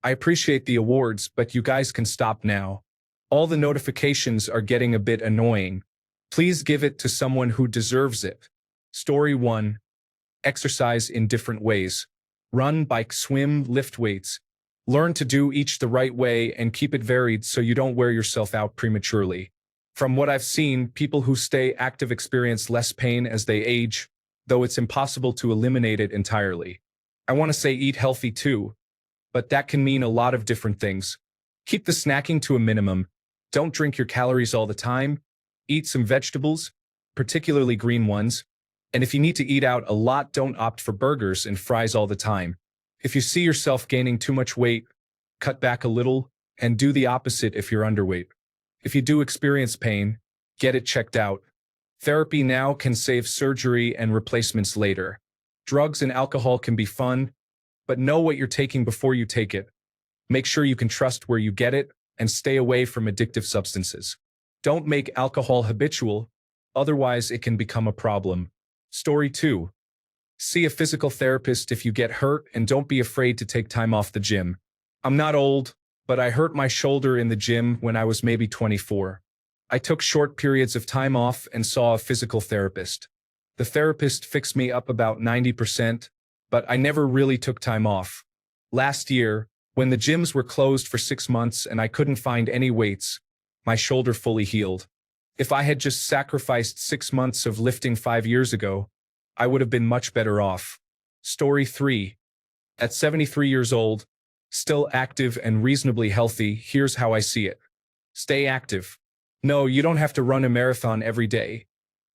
I appreciate the awards, but you guys can stop now. All the notifications are getting a bit annoying. Please give it to someone who deserves it. Story 1. Exercise in different ways. Run, bike, swim, lift weights. Learn to do each the right way and keep it varied so you don't wear yourself out prematurely. From what I've seen, people who stay active experience less pain as they age, though it's impossible to eliminate it entirely. I want to say eat healthy too, but that can mean a lot of different things. Keep the snacking to a minimum. Don't drink your calories all the time. Eat some vegetables, particularly green ones. And if you need to eat out a lot, don't opt for burgers and fries all the time. If you see yourself gaining too much weight, cut back a little, and do the opposite if you're underweight. If you do experience pain, get it checked out. Therapy now can save surgery and replacements later. Drugs and alcohol can be fun, but know what you're taking before you take it. Make sure you can trust where you get it and stay away from addictive substances. Don't make alcohol habitual, otherwise it can become a problem. Story 2. See a physical therapist if you get hurt, and don't be afraid to take time off the gym. I'm not old, but I hurt my shoulder in the gym when I was maybe 24. I took short periods of time off and saw a physical therapist. The therapist fixed me up about 90%, but I never really took time off. Last year, when the gyms were closed for 6 months and I couldn't find any weights, my shoulder fully healed. If I had just sacrificed 6 months of lifting 5 years ago, I would have been much better off. Story 3. At 73 years old, still active and reasonably healthy, here's how I see it. Stay active. No, you don't have to run a marathon every day,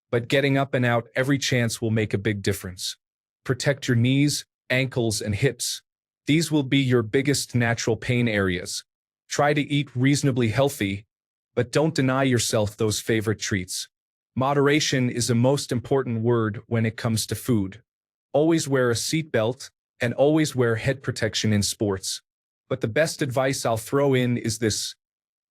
but getting up and out every chance will make a big difference. Protect your knees, ankles, and hips. These will be your biggest natural pain areas. Try to eat reasonably healthy, but don't deny yourself those favorite treats. Moderation is a most important word when it comes to food. Always wear a seatbelt and always wear head protection in sports. But the best advice I'll throw in is this: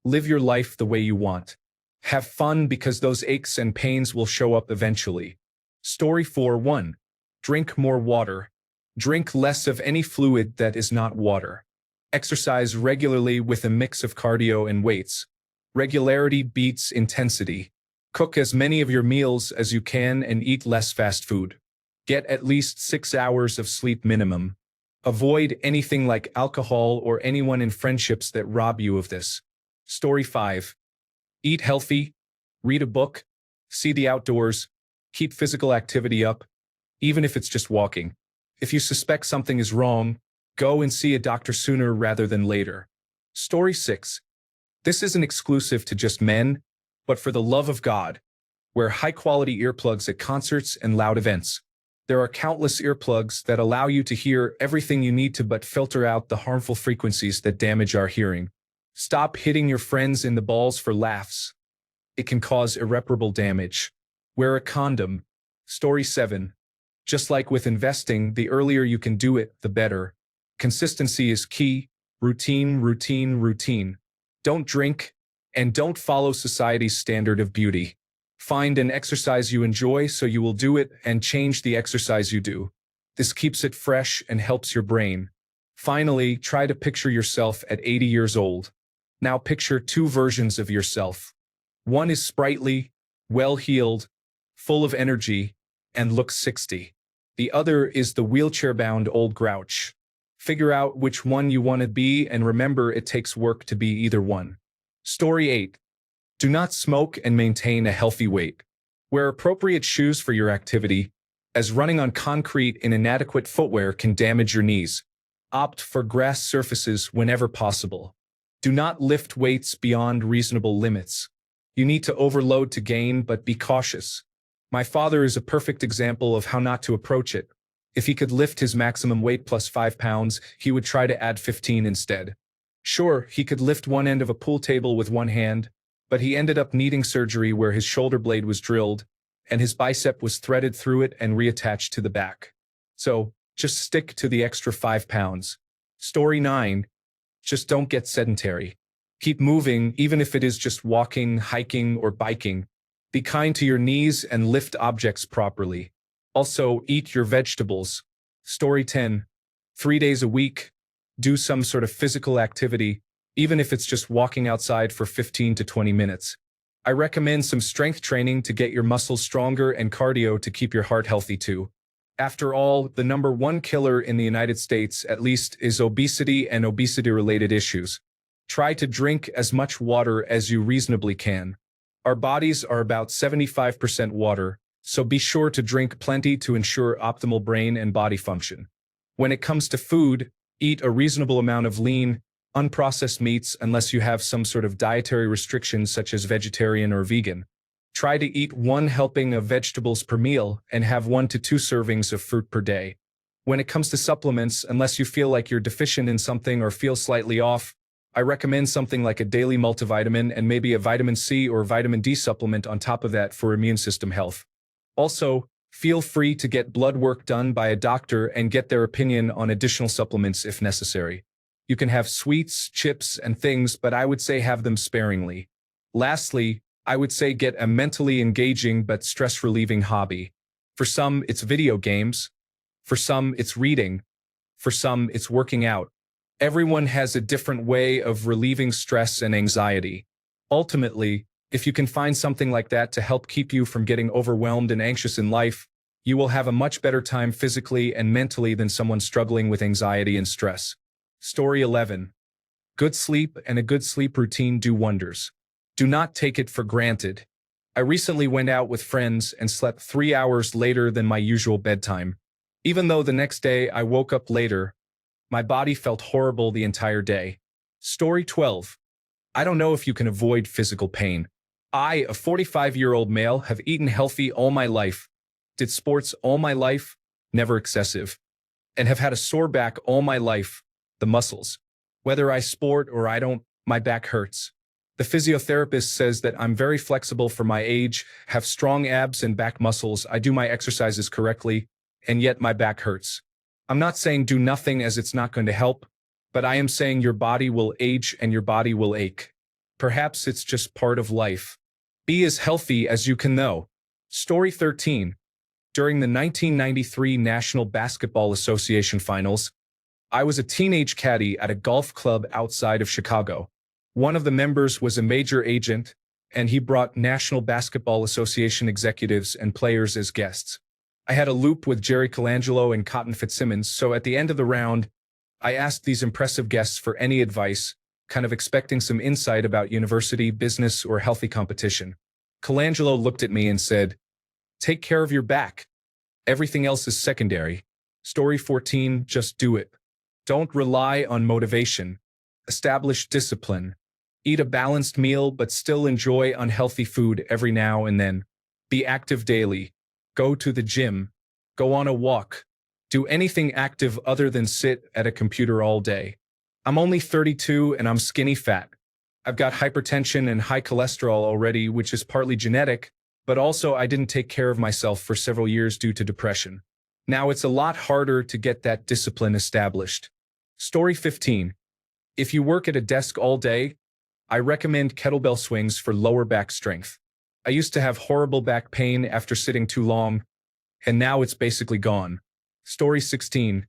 live your life the way you want. Have fun, because those aches and pains will show up eventually. Story 4.1. Drink more water. Drink less of any fluid that is not water. Exercise regularly with a mix of cardio and weights. Regularity beats intensity. Cook as many of your meals as you can and eat less fast food. Get at least 6 hours of sleep minimum. Avoid anything like alcohol or anyone in friendships that rob you of this. Story 5. Eat healthy, read a book, see the outdoors, keep physical activity up, even if it's just walking. If you suspect something is wrong, go and see a doctor sooner rather than later. Story 6. This isn't exclusive to just men, but for the love of God, wear high-quality earplugs at concerts and loud events. There are countless earplugs that allow you to hear everything you need to, but filter out the harmful frequencies that damage our hearing. Stop hitting your friends in the balls for laughs. It can cause irreparable damage. Wear a condom. Story 7. Just like with investing, the earlier you can do it, the better. Consistency is key. Routine, routine, routine. Don't drink, and don't follow society's standard of beauty. Find an exercise you enjoy so you will do it, and change the exercise you do. This keeps it fresh and helps your brain. Finally, try to picture yourself at 80 years old. Now picture 2 versions of yourself. One is sprightly, well-heeled, full of energy, and looks 60. The other is the wheelchair-bound old grouch. Figure out which one you want to be, and remember, it takes work to be either one. Story 8. Do not smoke and maintain a healthy weight. Wear appropriate shoes for your activity, as running on concrete in inadequate footwear can damage your knees. Opt for grass surfaces whenever possible. Do not lift weights beyond reasonable limits. You need to overload to gain, but be cautious. My father is a perfect example of how not to approach it. If he could lift his maximum weight plus 5 pounds, he would try to add 15 instead. Sure, he could lift one end of a pool table with one hand, but he ended up needing surgery where his shoulder blade was drilled, and his bicep was threaded through it and reattached to the back. So, just stick to the extra 5 pounds. Story 9. Just don't get sedentary. Keep moving, even if it is just walking, hiking, or biking. Be kind to your knees and lift objects properly. Also, eat your vegetables. Story 10. 3 days a week. do some sort of physical activity, even if it's just walking outside for 15 to 20 minutes. I recommend some strength training to get your muscles stronger and cardio to keep your heart healthy too. After all, the number one killer in the United States, at least, is obesity and obesity-related issues. Try to drink as much water as you reasonably can. Our bodies are about 75% water, so be sure to drink plenty to ensure optimal brain and body function. When it comes to food, eat a reasonable amount of lean, unprocessed meats unless you have some sort of dietary restrictions such as vegetarian or vegan. Try to eat 1 helping of vegetables per meal and have 1 to 2 servings of fruit per day. When it comes to supplements, unless you feel like you're deficient in something or feel slightly off, I recommend something like a daily multivitamin and maybe a vitamin C or vitamin D supplement on top of that for immune system health. Also, feel free to get blood work done by a doctor and get their opinion on additional supplements if necessary. You can have sweets, chips, and things, but I would say have them sparingly. Lastly, I would say get a mentally engaging but stress-relieving hobby. For some, it's video games. For some, it's reading. For some, it's working out. Everyone has a different way of relieving stress and anxiety. Ultimately, if you can find something like that to help keep you from getting overwhelmed and anxious in life, you will have a much better time physically and mentally than someone struggling with anxiety and stress. Story 11. Good sleep and a good sleep routine do wonders. Do not take it for granted. I recently went out with friends and slept 3 hours later than my usual bedtime. Even though the next day I woke up later, my body felt horrible the entire day. Story 12. I don't know if you can avoid physical pain. I, a 45-year-old male, have eaten healthy all my life, did sports all my life, never excessive, and have had a sore back all my life, the muscles. Whether I sport or I don't, my back hurts. The physiotherapist says that I'm very flexible for my age, have strong abs and back muscles, I do my exercises correctly, and yet my back hurts. I'm not saying do nothing as it's not going to help, but I am saying your body will age and your body will ache. Perhaps it's just part of life. Be as healthy as you can though. Story 13. During the 1993 National Basketball Association Finals, I was a teenage caddy at a golf club outside of Chicago. One of the members was a major agent, and he brought National Basketball Association executives and players as guests. I had a loop with Jerry Colangelo and Cotton Fitzsimmons, so at the end of the round, I asked these impressive guests for any advice, kind of expecting some insight about university, business, or healthy competition. Colangelo looked at me and said, "Take care of your back. Everything else is secondary." Story 14, just do it. Don't rely on motivation. Establish discipline. Eat a balanced meal but still enjoy unhealthy food every now and then. Be active daily. Go to the gym. Go on a walk. Do anything active other than sit at a computer all day. I'm only 32 and I'm skinny fat. I've got hypertension and high cholesterol already, which is partly genetic, but also I didn't take care of myself for several years due to depression. Now it's a lot harder to get that discipline established. Story 15. If you work at a desk all day, I recommend kettlebell swings for lower back strength. I used to have horrible back pain after sitting too long, and now it's basically gone. Story 16.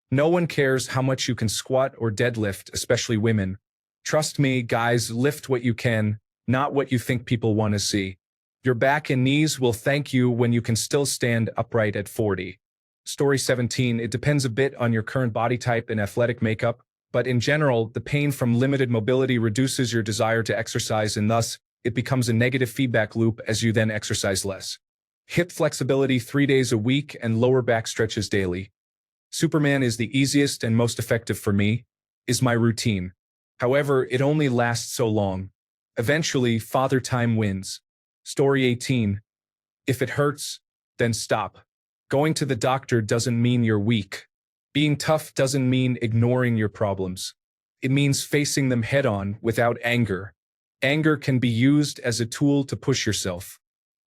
No one cares how much you can squat or deadlift, especially women. Trust me, guys, lift what you can, not what you think people want to see. Your back and knees will thank you when you can still stand upright at 40. Story 17. It depends a bit on your current body type and athletic makeup, but in general, the pain from limited mobility reduces your desire to exercise and thus, it becomes a negative feedback loop as you then exercise less. Hip flexibility 3 days a week and lower back stretches daily. Superman is the easiest and most effective for me, is my routine. However, it only lasts so long. Eventually, father time wins. Story 18. If it hurts, then stop. Going to the doctor doesn't mean you're weak. Being tough doesn't mean ignoring your problems. It means facing them head-on without anger. Anger can be used as a tool to push yourself.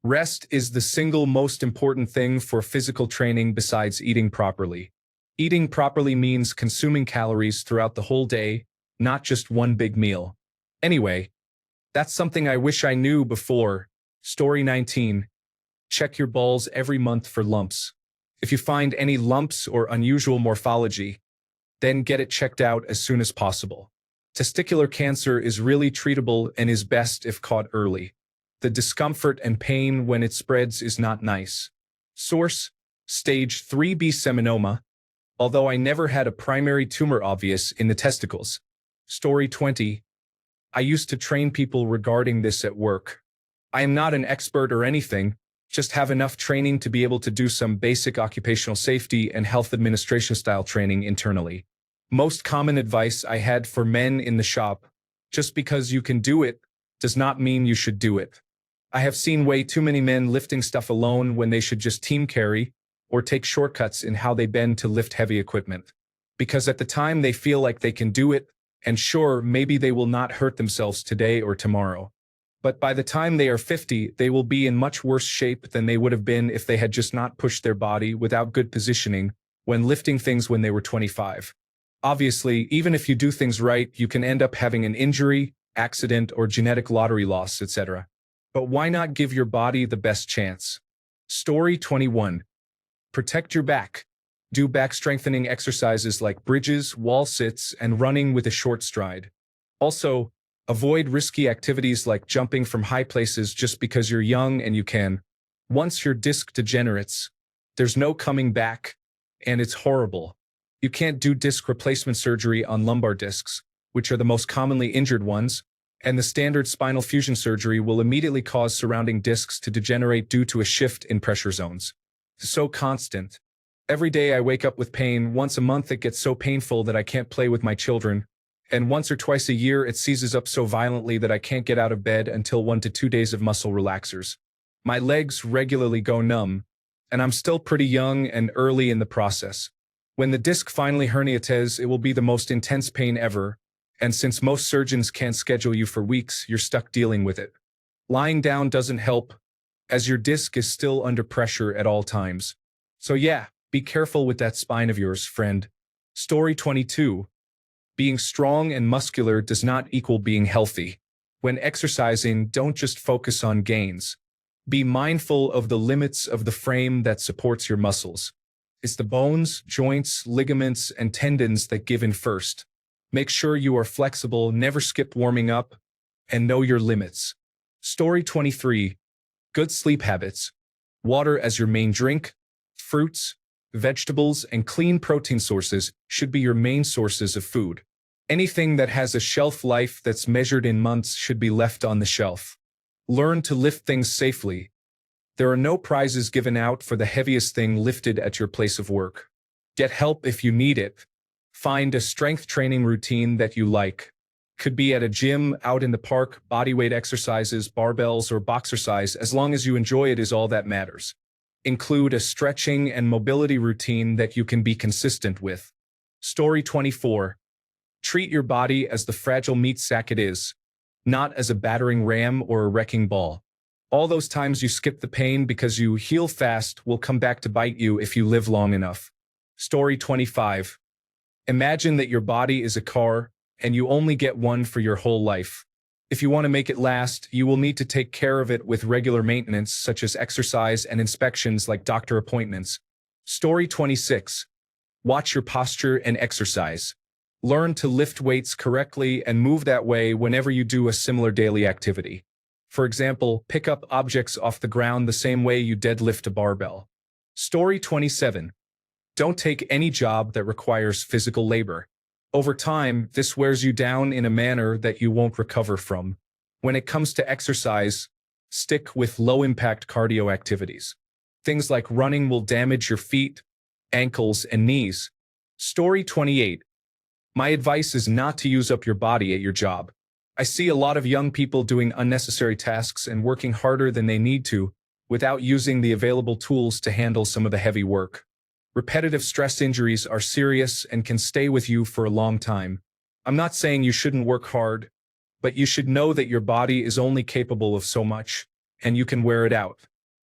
Rest is the single most important thing for physical training besides eating properly. Eating properly means consuming calories throughout the whole day, not just one big meal. Anyway, that's something I wish I knew before. Story 19. Check your balls every month for lumps. If you find any lumps or unusual morphology, then get it checked out as soon as possible. Testicular cancer is really treatable and is best if caught early. The discomfort and pain when it spreads is not nice. Source: Stage 3B seminoma, although I never had a primary tumor obvious in the testicles. Story 20. I used to train people regarding this at work. I am not an expert or anything, just have enough training to be able to do some basic occupational safety and health administration style training internally. Most common advice I had for men in the shop: just because you can do it does not mean you should do it. I have seen way too many men lifting stuff alone when they should just team carry or take shortcuts in how they bend to lift heavy equipment. Because at the time they feel like they can do it, and sure, maybe they will not hurt themselves today or tomorrow. But by the time they are 50, they will be in much worse shape than they would have been if they had just not pushed their body without good positioning when lifting things when they were 25. Obviously, even if you do things right, you can end up having an injury, accident, or genetic lottery loss, etc. But why not give your body the best chance? Story 21. Protect your back. Do back strengthening exercises like bridges, wall sits, and running with a short stride. Also, avoid risky activities like jumping from high places just because you're young and you can. Once your disc degenerates, there's no coming back, and it's horrible. You can't do disc replacement surgery on lumbar discs, which are the most commonly injured ones, and the standard spinal fusion surgery will immediately cause surrounding discs to degenerate due to a shift in pressure zones. It's so constant. Every day I wake up with pain. Once a month it gets so painful that I can't play with my children, and once or twice a year it seizes up so violently that I can't get out of bed until 1 to 2 days of muscle relaxers. My legs regularly go numb, and I'm still pretty young and early in the process. When the disc finally herniates, it will be the most intense pain ever, and since most surgeons can't schedule you for weeks, you're stuck dealing with it. Lying down doesn't help, as your disc is still under pressure at all times. So yeah, be careful with that spine of yours, friend. Story 22. Being strong and muscular does not equal being healthy. When exercising, don't just focus on gains. Be mindful of the limits of the frame that supports your muscles. It's the bones, joints, ligaments, and tendons that give in first. Make sure you are flexible, never skip warming up, and know your limits. Story 23. Good sleep habits. Water as your main drink. Fruits, vegetables, and clean protein sources should be your main sources of food. Anything that has a shelf life that's measured in months should be left on the shelf. Learn to lift things safely. There are no prizes given out for the heaviest thing lifted at your place of work. Get help if you need it. Find a strength training routine that you like. Could be at a gym, out in the park, bodyweight exercises, barbells, or boxercise. As long as you enjoy it is all that matters. Include a stretching and mobility routine that you can be consistent with. Story 24. Treat your body as the fragile meat sack it is, not as a battering ram or a wrecking ball. All those times you skip the pain because you heal fast will come back to bite you if you live long enough. Story 25. Imagine that your body is a car, and you only get one for your whole life. If you want to make it last, you will need to take care of it with regular maintenance, such as exercise and inspections like doctor appointments. Story 26. Watch your posture and exercise. Learn to lift weights correctly and move that way whenever you do a similar daily activity. For example, pick up objects off the ground the same way you deadlift a barbell. Story 27. Don't take any job that requires physical labor. Over time, this wears you down in a manner that you won't recover from. When it comes to exercise, stick with low-impact cardio activities. Things like running will damage your feet, ankles, and knees. Story 28. My advice is not to use up your body at your job. I see a lot of young people doing unnecessary tasks and working harder than they need to, without using the available tools to handle some of the heavy work. Repetitive stress injuries are serious and can stay with you for a long time. I'm not saying you shouldn't work hard, but you should know that your body is only capable of so much, and you can wear it out.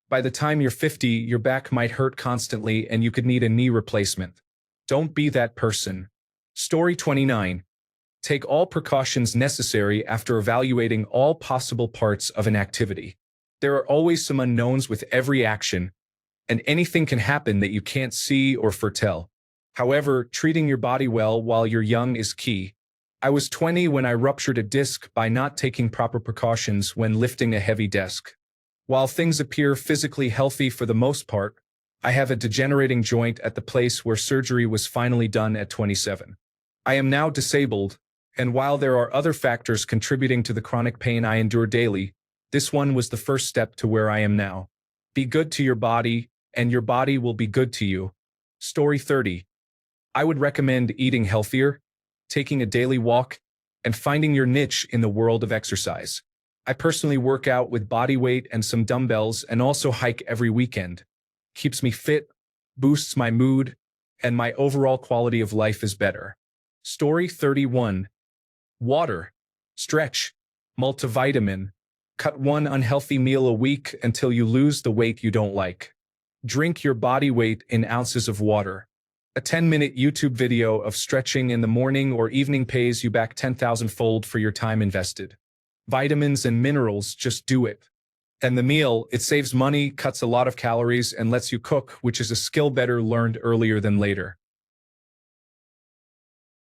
By the time you're 50, your back might hurt constantly and you could need a knee replacement. Don't be that person. Story 29. Take all precautions necessary after evaluating all possible parts of an activity. There are always some unknowns with every action, and anything can happen that you can't see or foretell. However, treating your body well while you're young is key. I was 20 when I ruptured a disc by not taking proper precautions when lifting a heavy desk. While things appear physically healthy for the most part, I have a degenerating joint at the place where surgery was finally done at 27. I am now disabled, and while there are other factors contributing to the chronic pain I endure daily, this one was the first step to where I am now. Be good to your body, and your body will be good to you. Story 30. I would recommend eating healthier, taking a daily walk, and finding your niche in the world of exercise. I personally work out with body weight and some dumbbells and also hike every weekend. Keeps me fit, boosts my mood, and my overall quality of life is better. Story 31. Water, stretch, multivitamin. Cut one unhealthy meal a week until you lose the weight you don't like. Drink your body weight in ounces of water. A 10-minute YouTube video of stretching in the morning or evening pays you back 10,000-fold for your time invested. Vitamins and minerals, just do it. And the meal, it saves money, cuts a lot of calories, and lets you cook, which is a skill better learned earlier than later.